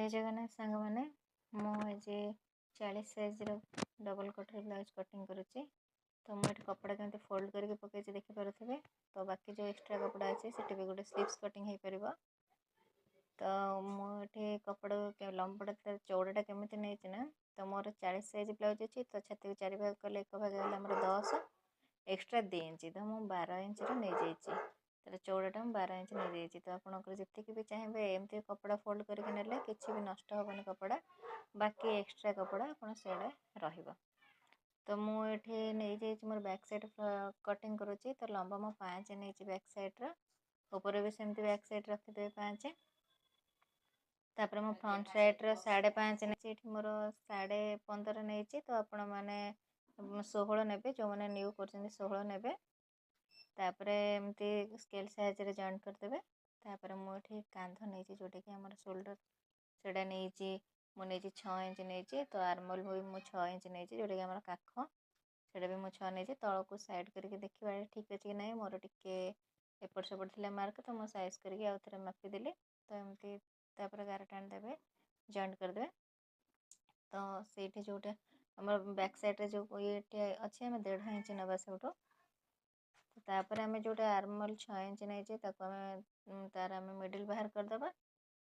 जय जगन्नाथ सांग मैंने मुझे 40 size double cutter blouse cutting करुच्ची। तो मुझे कपड़ा केमती फोल्ड करके पकई देखिपे। तो बाकी जो एक्स्ट्रा कपड़ा अच्छे से भी गोटे स्लीव्स कटिंग हो पार। तो मुझे कपड़ा लंबटा चौड़ाटा केमी नहीं ना, तो मोर 40 साइज ब्लाउज अच्छी। तो छाती को 4 भाग कले, एक भाग है 10 एक्स्ट्रा 2 इंच। तो मुझे 12 इंच नहीं जाइए, तर चौड़ाटा मुझे 12 इंच नहीं जाइए। तो आपंकर जी भी चाहिए एमती कपड़ा फोल्ड करके नेले किसी भी नष्ट हेनी कपड़ा, बाकी एक्स्ट्रा कपड़ा आपड़ से रहा। तो मुझे नहीं जाइए मोर बैक साइड कटिंग करुच्ची। तो लंबा मो 5 नहीं बैक साइड्र, ऊपर भी सेमती बैक साइड रखिदे 5। तापर मो फ्रंट साइड्र 5.5 नहीं, मोर 15.5 नहीं। तो आपण मैंने 16 ने, जो मैंने न्यू कर 16 ने। तापर एमती स्केल साइज रे जॉइन करदे। तापर मुझे कांध नहीं जोटा कि आम शोल्डर से नहीं मुझे 6 इंच नहीं। तो आर्मल भी मुझे 6 इंच नहीं, जोटा कि आम काख से भी मुझे 6 नहीं। तौक को साइड करके देखा ठीक अच्छे कि नहीं, मोर टिके एपट सेपट थी मार्क। तो मुझे साइज करके आउ थे मापिदेली। तो एमती गार टाणीदे जॉइंट करदे। तो से जोटा आम बैक साइड जो ये अच्छे आम 1.5 इंच नवा से। तापर आम जोटा आर्मल 6 इंच नहीं, तार आम मिडिल बाहर करदे।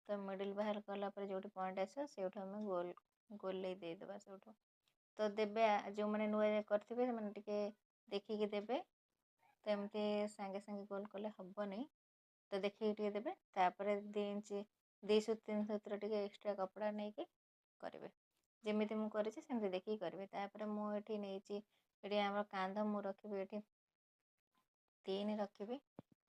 तो मिडिल बाहर कलापर जो पॉइंट आस से आम गोल गोल देदेबा से। तो देबे जो मैंने नुआ करेंगे मैंने टे देखिकी देबे। तो एमती सांगे सांगे गोल कले हेनी, तो देखिए टे देबे। तापर 2 इंच 2 सूत 3 सूत्र टे एक्स्ट्रा कपड़ा नहीं करेंगे, जमी मुझे सेमती देखिए करेंगे। तापर मुझे नहीं आम कांध मु रखी ये 3 रखी।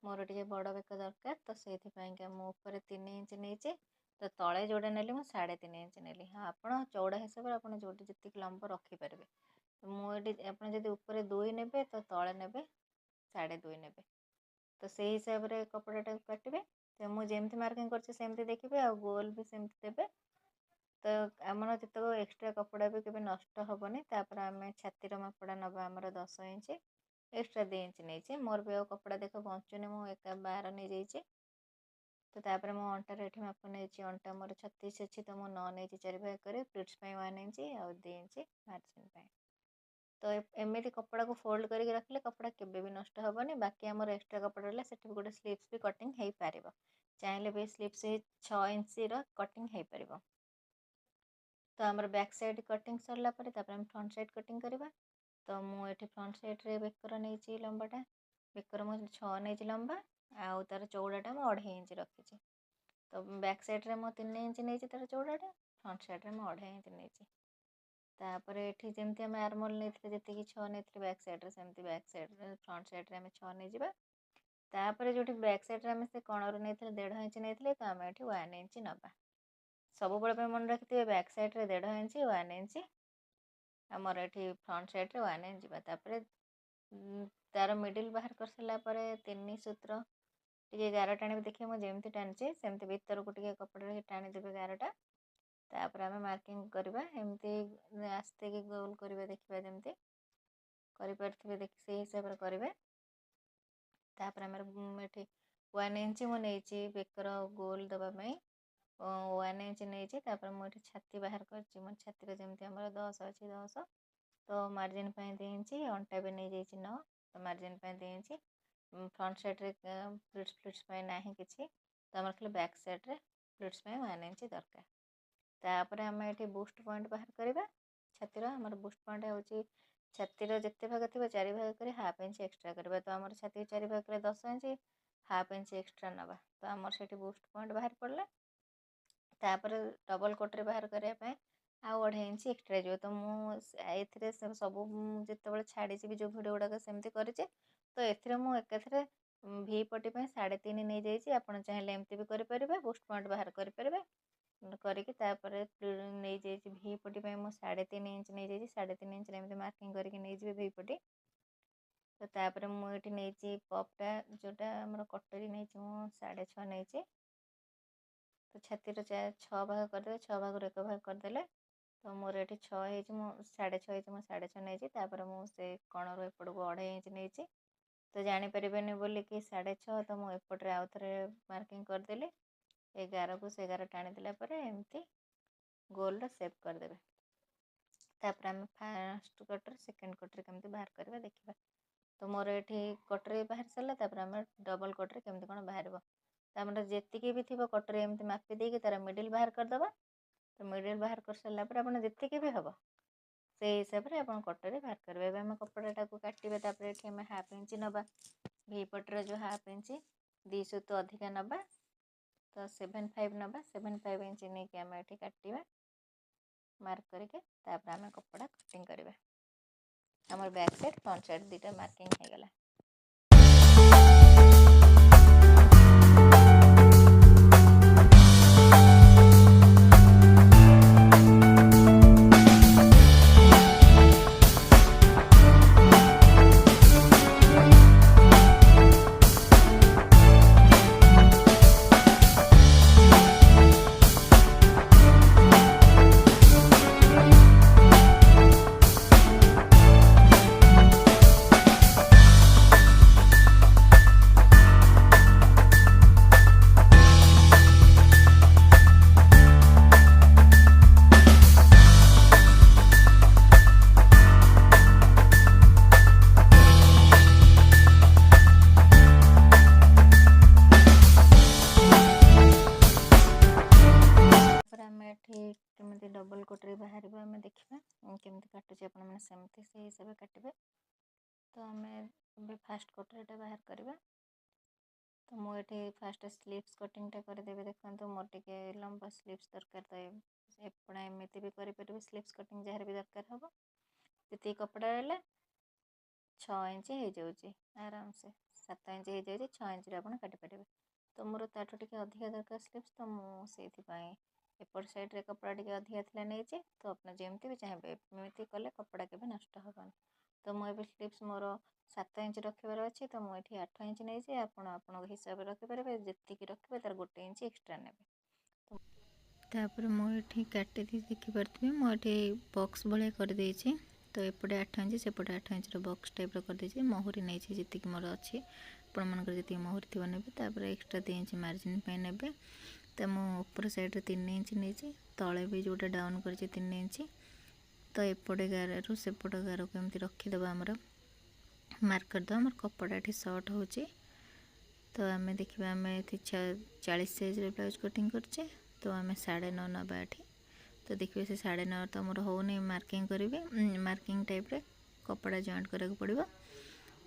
मोर टे बड़ बेक दरकार, तो से ऊपर 3 इंच नहीं। तो तले जोड़ा नेली मुझे 3.5 इंच नेली। हाँ, आप चौड़ा हिसाब से आप जो जी लंब रखिपारे। मुझे आपड़ जब ऊपर 2 ने, तो तले ने 2.5 ने। तो से हिसाब से कपड़ा काटे। तो मुझे मार्किंग करमती देखिए, आ गोल भी सेमती देवे। तो आम जितक एक्स्ट्रा कपड़ा भी कभी नष्ट हेनी। आम छातीर मापड़ा नवा आमर 10 इंच, एक्स्ट्रा 2 इंच नहीं। मोर भी कपड़ा देख बचुनी, मुझे 12 नहीं जाइए। तो तापर मो अंटार ये माप नहीं, अंटा मोर 36 अच्छी। तो मुझे 9 नहीं 4 भाग कर प्लीट्स 1 इंच आ 2 इंच मार्जिन। तो एमती कपड़ा को फोल्ड करके रखिले कपड़ा केबे भी नष्ट हेनी। बाकी आम एक्स्ट्रा कपड़ा रहा से गोटे स्लीव्स भी कटिंग हो पार। चाहिए भी स्लीव्स 6 इंच कटिंग हो पार। तो आमर बैक साइड कटिंग सरला आम फ्रंट साइड कटिंग करवा। तो मुझे फ्रंट साइड रे बेकर नहीं लंबाटा, बेकर मुझे 6 नहीं लंबा, आउ तार चौड़ाटा मुझे 2.5 इंच रखी। तो बैक साइड रे मो 3 इंच नहीं तार चौड़ाटा, फ्रंट साइड रे मो 2.5 इंच नहीं। तापर ये जमी आम आर्मल नहीं जी 6 नहीं बैक साइड रे, सेमती बैक साइड रे फ्रंट साइड रे आम 6 नहीं जावा। तापर जो बैक साइड रे आम से कणर नहीं 1.5 इंच नहीं, तो आम ये 1 इंच नवा। सब बड़े मन रखिए बैक साइड रे 1.5 इंच 1 इंच, आमर ये फ्रंट साइड रे 1 इंच जावा। तापर तार मिडिल बाहर कर सारापर 3 सूत्र टे गार टाणी देखिए, मुझे जमी टाणी सेमती भर को कपड़ा टाणीदेवे गारटा। तापर आम मार्किंग करवा एमती आस्ते की गोल करवा देखा जमती करें देख से हिसाब से करेंगे। तापर आम ये 1 इंच मुझे बेकर गोल देवाई 1 इंच नहीं। तापर मुझे छाती बाहर कर छाती जमी आम 10 अच्छी 10। तो मार्जिन 2 इंच, अंटा भी नहीं जाइए 9। तो मार्जिन 2 इंच फ्रंट साइड रे प्लीट्स प्लीट्स ना कि। तो आम खाली बैक साइड रे प्लीट्स 1 इंच दरकार। तापर आम ये बुस्ट पॉइंट बाहर करवा छातीर। आमर बुस्ट पॉइंट हो छातीर जिते भाग थी 4 भाग कर हाफ इंच एक्सट्रा करवा। तो आम छाती 4 भाग कर 10 इंच हाफ इंच एक्सट्रा नवा। तो आमर से बुस्ट पॉइंट बाहर पड़ा। तापर डबल कोटरे बाहर करने आउ 2.5 इंच एक्सट्रा जो। तो मुझे सब जिते छाड़ी जो भिडियो गुड़ाक सेमती करे। तो एकाथरे भी पटी 3.5 नहीं जाइए। आप चाहिए एमती भी करेंगे, बुस्ट पॉइंट बाहर करेंगे करके। नहीं जाइए भी पटी 3.5 इंच नहीं जाइए, 3.5 इंच एमती मार्किंग करके नहीं जाए भी पटी। तो तापर मुझे नहीं पपटा जोटा आम कटोरी नहीं 6.5 नहीं। तो छातीर 6 भाग करदे, 6 भाग 1 भाग करदे। तो मोर ये 6 है 6.5 मुझे 6.5 नहीं। तापर मुझे कणर एपट को 2.5 इंच नहीं। तो जानीपर बोली कि 6.5। तो मुझे एपटे आउ थे मार्किंग करदेली। ए गार को से गार टाणी देला परे एमती गोल सेप करदेवे। तापर आम फास्ट कटर सेकेंड कटर केमती बाहर करवा देखा। तो मोर ये कटर बाहर सारा तापर आम डबल कटर केमती कौन बाहर तापर जी भी थी कटर एमती मापी देकी तार मिडिल बाहर करदे। तो मिडिल बाहर कर सारा आप जी भी हम से हिसाब से आप कटर बाहर करेंगे। आम कपड़ा को काटे ये हाफ इंच नवा भी पटर जो हाफ इंच 2 सूत अधिका नवा तो 7.5 नवा 7.5 इंच नहीं कि आम ये काटा मार्क करके तापर आम कपड़ा कटिंग करवा। आमर बैक साइड फ्रंट साइड दुटा मार्किंग हो गला। केमती डबल कटरी बाहर आम देखा केमती काटुचे सेमती से हिसाब से काटे। तो आम फास्ट कटरीटा बाहर करवा। तो मुझे फास्ट स्लीव्स कटिंगटा करदेवी। देखो मोर टे लंबा स्लीव्स दरकार तो एपड़ा एमती भी करें स्लीव्स कटिंग जहाँ भी दरकार हम जी कपड़ा रहा 6 इंच हो जाए आराम से 7 इंच हो जाए 6 इंच आप काटिपारे। तो मोर ताठू टे अधिका दरकार स्लीव्स तो मुझे एपट साइड रे कपड़ा टे अधिका थी नहीं तो अपना जमती भी चाहिए एमती कले कपड़ा के नष्ट हेनी। तो मुझे स्लीव्स मोर 7 इंच रखार अच्छे तो मुझे 8 इंच नहीं आप हिसाब से रखिपारे जी रखिए तार 1 इंच एक्सट्रा ने। तापर मुझे काटी देखिपे मुझे बॉक्स भाया करदे। तो एपटे 8 इंच सेपटे 8 इंच बॉक्स टाइप करदे महुरी नहीं जी मोर अच्छी आपंकर जी महुरी थी ने एक्सट्रा 2 इंच मार्जिन पे ने। तो मुझे साइड 3 इंच नहीं तले भी जोटा डाउन कर 3 इंच। तो एपटे गार सेपट गार को एमती रखीदे आमर मार्क करदे आम कपड़ा ये सर्ट हो। तो आम देखा आम 40 साइज ब्लाउज कटिंग करचे। तो आम 9.5 नवा ये। तो देखिए से 9.5 तो मोर होनी मार्किंग करी मार्किंग टाइप रे कपड़ा जॉइंट करा पड़ो।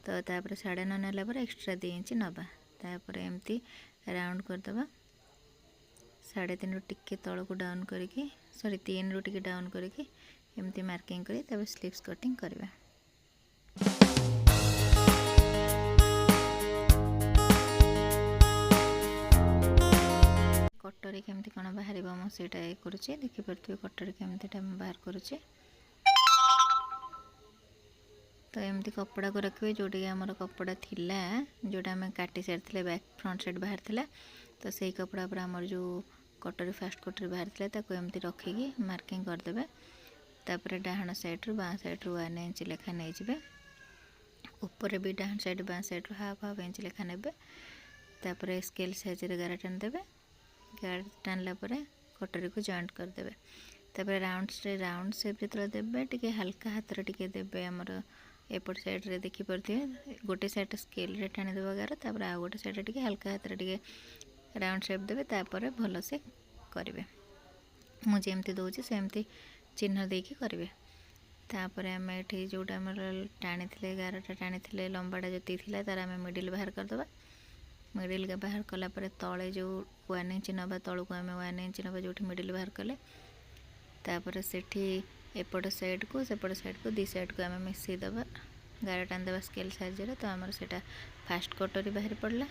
तो तापर 9.5 नाला एक्सट्रा 2 इंच नवा तापर एमती राउंड करदे 3.5 टिके तल को डाउन करके सॉरी 3 रु टिके डाउन करके एमती मार्किंग करी तापर स्लीव्स कटिंग करवा। कटरी केमती कौन बाहर मुझे करुचे देखिपे कटरी केमती बाहर करुचे। तो एमती कपड़ा को रखिए जोटी आमर कपड़ा थिला जोटा आम काटी सारी बैक फ्रंट साइड बाहर थिला। तो सही कपड़ा पर आमर जो कटरी फास्ट कटरी बाहर थिला ताको एमती रखिकी मार्किंग करदे। तापर डाहाण साइड्रु बाँ साइड्रु 1 इंच लेखा नहीं जाए ऊपर भी डाहाण साइड बाँ साइड्रु हाफ इंच लेखा ने। तापर स्केल साइज गार टाणी देवे गार टाणला कटरी को जॉइंट करदे। तापर राउंड शेप जो देवे टे हल्का हाथ टे देवे आमर एपट साइड रे देखिपे गोटे साइड स्केल रे टाणी देवा गार तापर आ गोटे साइड टे हल्का हाथ टे राउंड शेप देवे तापर भल से करेंगे। मुझे एमती दूसरी सेमती चिन्ह देकी करेंगे। तापर आम ये जोटा आम टाणी गारटा टाणी लंबाटा जी थी तार आम मिडिल बाहर करदे। मिडिल का बाहर कलापर तले जो 1 इंच नवा तलू को आम 1 इंच नवा जो मिडिल बाहर कले तापर सेठी एपट साइड को सेपट साइड को 2 साइड को आम मिसई दबा गार टाणी देवा स्केल साइज रे। तो आमर सेटा फास्ट कटरी बाहर पड़ला।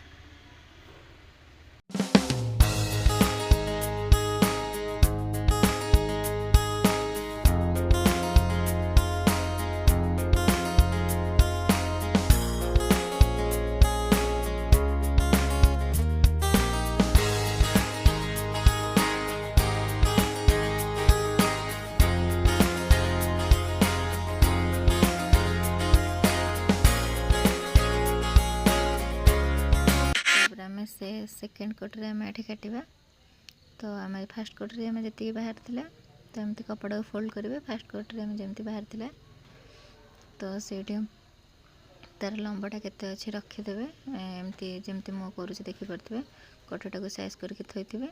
से सेकेंड कटरे आम ये काटा तो आम फास्ट कटरे आम जी बाहर थिला तो एमती कपड़ा को फोल्ड करेंगे फास्ट कटरे आम जमी बाहर थिला तो से तार लंबाटा केते अच्छे रखीदे एमती जमती मो करुँच देखिपे कटरटा को साइज करके थोइथिबे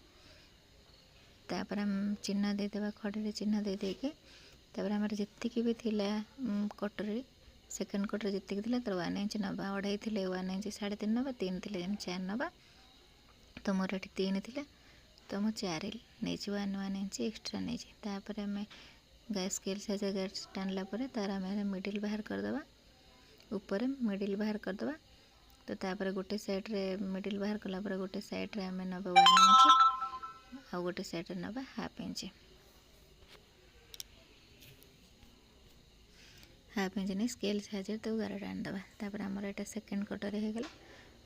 तापर हम चिन्ह देदेबा खड़े चिन्ह दे देके तापर आम जी भी थिला कटोरी सेकेंड कटोरी जी थी तर 1 इंच नवा 2.5 थे 1 इंच 3.5 नवा 3 थे 4 नवा तो मोर ये 3 थे तो मुझे 4 नहीं 1 इंच एक्सट्रा नहीं तापर आम गैस स्केल साइज गैस टाणला तार आम मिडिल बाहर करदे ऊपर मिडिल बाहर करदे तो तापर गोटे साइड्रे मिडिल बाहर कलापर गोटे साइड्रे आम नवा 1 इंच आ गोटे साइड्रे नवा 1/2 इंच हाफ इंच नहीं स्केल साइज तो गार आनीदे तापर आमर यहाँ सेकेंड कटर हो गला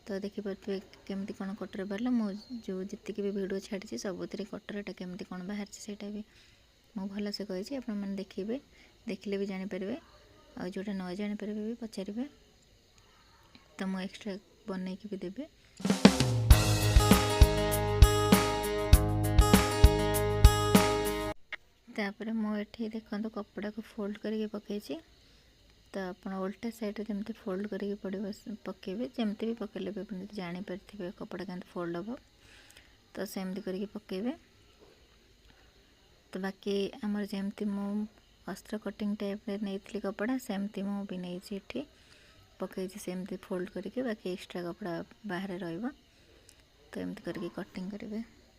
तो देखिपे केमती कौन कटर बाहर मो जो जी भी वीडियो छाड़ी सबुत कटरटा केमती कौन बाहर से मुझे भलसे कही आप देखिए देखिले भी जानीपर आ जोटा न जानीपर भी पचारे तो मुझे एक्सट्रा बनईकि भी देवे तापर मुझे देखो कपड़ा को फोल्ड करके पकई तो आप उल्टा साइड जमी फोल्ड करके पड़े पकेबे जमती भी पकेले भी आप जानीपारे कपड़ा के फोल्ड हम तो सेमती करके पकेबे तो बाकी आमर जमती मु अस्त्र कटिंग टाइप नहीं कपड़ा सेमती मु भी नहीं पकई सेमती फोल्ड करके बाकी एक्स्ट्रा कपड़ा बाहर रही तो एमती करके कटिंग करेंगे।